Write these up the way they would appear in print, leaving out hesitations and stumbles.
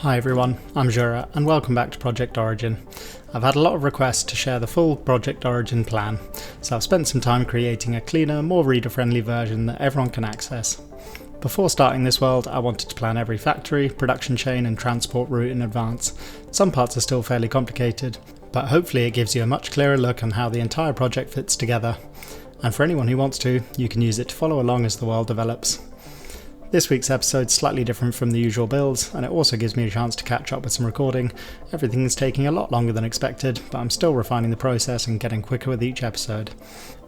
Hi everyone, I'm Jura and welcome back to Project Origin. I've had a lot of requests to share the full Project Origin plan, so I've spent some time creating a cleaner, more reader-friendly version that everyone can access. Before starting this world, I wanted to plan every factory, production chain and transport route in advance. Some parts are still fairly complicated, but hopefully it gives you a much clearer look on how the entire project fits together. And for anyone who wants to, you can use it to follow along as the world develops. This week's episode is slightly different from the usual builds, and it also gives me a chance to catch up with some recording. Everything's taking a lot longer than expected, but I'm still refining the process and getting quicker with each episode.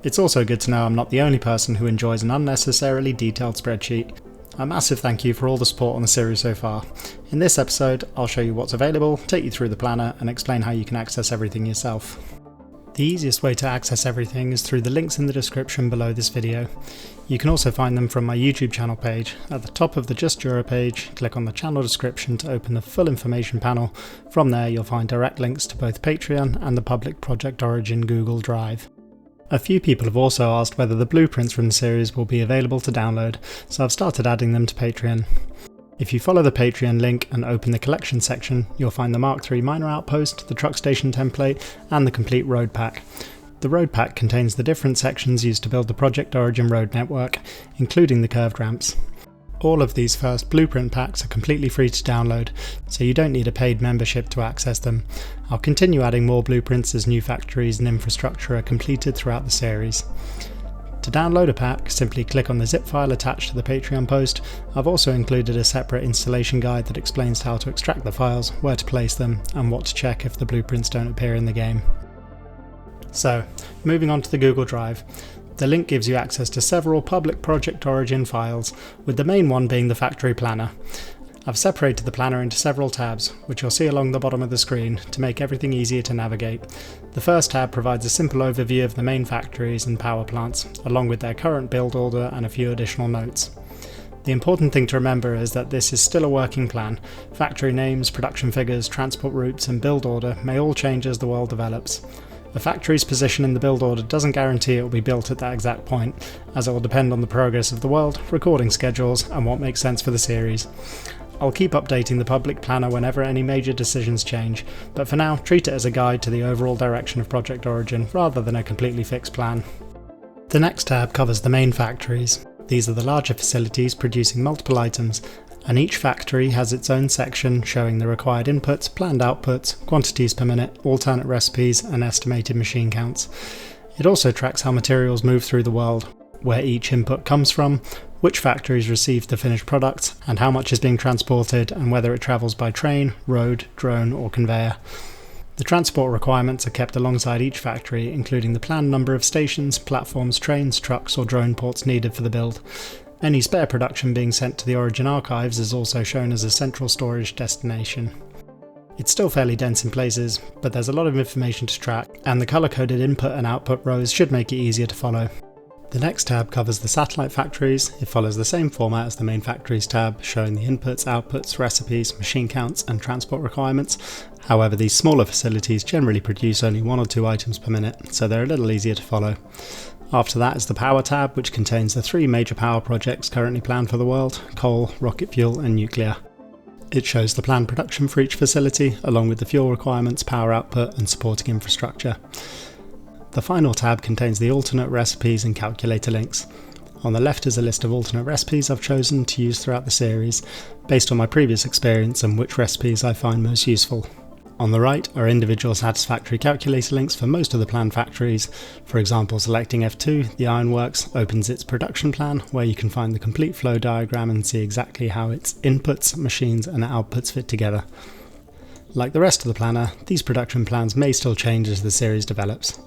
It's also good to know I'm not the only person who enjoys an unnecessarily detailed spreadsheet. A massive thank you for all the support on the series so far. In this episode, I'll show you what's available, take you through the planner, and explain how you can access everything yourself. The easiest way to access everything is through the links in the description below this video. You can also find them from my YouTube channel page. At the top of the Just Jura page, click on the channel description to open the full information panel. From there you'll find direct links to both Patreon and the public Project Origin Google Drive. A few people have also asked whether the blueprints from the series will be available to download, so I've started adding them to Patreon. If you follow the Patreon link and open the collection section, you'll find the Mark III minor outpost, the truck station template, and the complete road pack. The road pack contains the different sections used to build the Project Origin road network, including the curved ramps. All of these first blueprint packs are completely free to download, so you don't need a paid membership to access them. I'll continue adding more blueprints as new factories and infrastructure are completed throughout the series. To download a pack, simply click on the zip file attached to the Patreon post. I've also included a separate installation guide that explains how to extract the files, where to place them, and what to check if the blueprints don't appear in the game. So, moving on to the Google Drive. The link gives you access to several public Project Origin files, with the main one being the factory planner. I've separated the planner into several tabs, which you'll see along the bottom of the screen, to make everything easier to navigate. The first tab provides a simple overview of the main factories and power plants, along with their current build order and a few additional notes. The important thing to remember is that this is still a working plan. Factory names, production figures, transport routes and build order may all change as the world develops. A factory's position in the build order doesn't guarantee it will be built at that exact point, as it will depend on the progress of the world, recording schedules and what makes sense for the series. I'll keep updating the public planner whenever any major decisions change, but for now treat it as a guide to the overall direction of Project Origin rather than a completely fixed plan. The next tab covers the main factories. These are the larger facilities producing multiple items, and each factory has its own section showing the required inputs, planned outputs, quantities per minute, alternate recipes and estimated machine counts. It also tracks how materials move through the world, where each input comes from, which factories receive the finished products, and how much is being transported and whether it travels by train, road, drone or conveyor. The transport requirements are kept alongside each factory, including the planned number of stations, platforms, trains, trucks or drone ports needed for the build. Any spare production being sent to the Origin archives is also shown as a central storage destination. It's still fairly dense in places, but there's a lot of information to track, and the colour-coded input and output rows should make it easier to follow. The next tab covers the satellite factories. It follows the same format as the main factories tab, showing the inputs, outputs, recipes, machine counts and transport requirements. However, these smaller facilities generally produce only 1 or 2 items per minute, so they're a little easier to follow. After that is the power tab, which contains the 3 major power projects currently planned for the world: coal, rocket fuel and nuclear. It shows the planned production for each facility, along with the fuel requirements, power output and supporting infrastructure. The final tab contains the alternate recipes and calculator links. On the left is a list of alternate recipes I've chosen to use throughout the series, based on my previous experience and which recipes I find most useful. On the right are individual Satisfactory calculator links for most of the planned factories. For example, selecting F2, the ironworks, opens its production plan, where you can find the complete flow diagram and see exactly how its inputs, machines and outputs fit together. Like the rest of the planner, these production plans may still change as the series develops.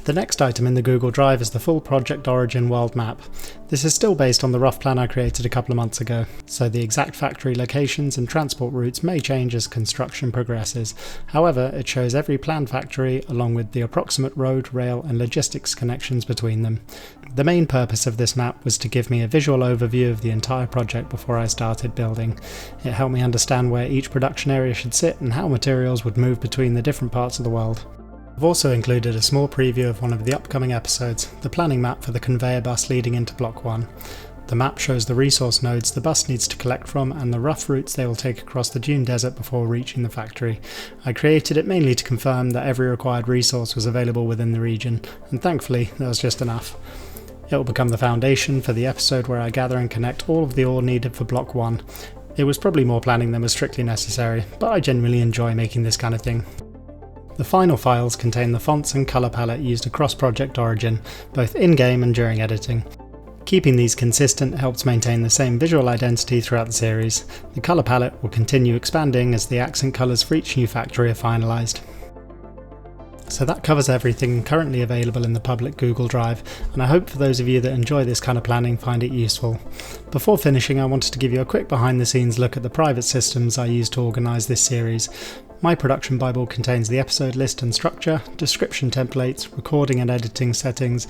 The next item in the Google Drive is the full Project Origin world map. This is still based on the rough plan I created a couple of months ago, so the exact factory locations and transport routes may change as construction progresses. However, it shows every planned factory along with the approximate road, rail and logistics connections between them. The main purpose of this map was to give me a visual overview of the entire project before I started building. It helped me understand where each production area should sit and how materials would move between the different parts of the world. I've also included a small preview of one of the upcoming episodes, the planning map for the conveyor bus leading into Block 1. The map shows the resource nodes the bus needs to collect from and the rough routes they will take across the dune desert before reaching the factory. I created it mainly to confirm that every required resource was available within the region, and thankfully there was just enough. It will become the foundation for the episode where I gather and connect all of the ore needed for Block 1. It was probably more planning than was strictly necessary, but I genuinely enjoy making this kind of thing. The final files contain the fonts and colour palette used across Project Origin, both in-game and during editing. Keeping these consistent helps maintain the same visual identity throughout the series. The colour palette will continue expanding as the accent colours for each new factory are finalised. So that covers everything currently available in the public Google Drive, and I hope for those of you that enjoy this kind of planning find it useful. Before finishing, I wanted to give you a quick behind the scenes look at the private systems I used to organise this series. My production Bible contains the episode list and structure, description templates, recording and editing settings,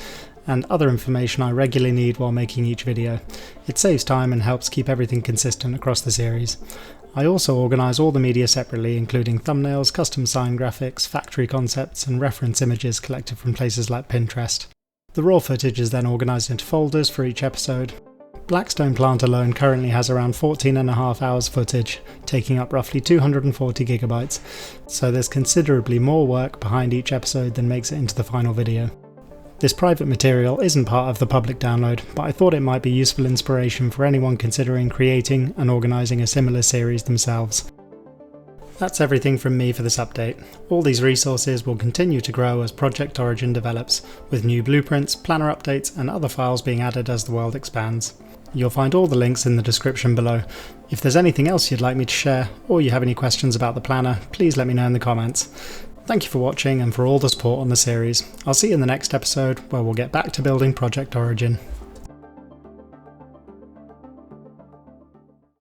and other information I regularly need while making each video. It saves time and helps keep everything consistent across the series. I also organise all the media separately, including thumbnails, custom sign graphics, factory concepts, and reference images collected from places like Pinterest. The raw footage is then organised into folders for each episode. Blackstone Plant alone currently has around 14.5 hours footage, taking up roughly 240 gigabytes, so there's considerably more work behind each episode than makes it into the final video. This private material isn't part of the public download, but I thought it might be useful inspiration for anyone considering creating and organising a similar series themselves. That's everything from me for this update. All these resources will continue to grow as Project Origin develops, with new blueprints, planner updates, and other files being added as the world expands. You'll find all the links in the description below. If there's anything else you'd like me to share, or you have any questions about the planner, please let me know in the comments. Thank you for watching and for all the support on the series. I'll see you in the next episode, where we'll get back to building Project Origin.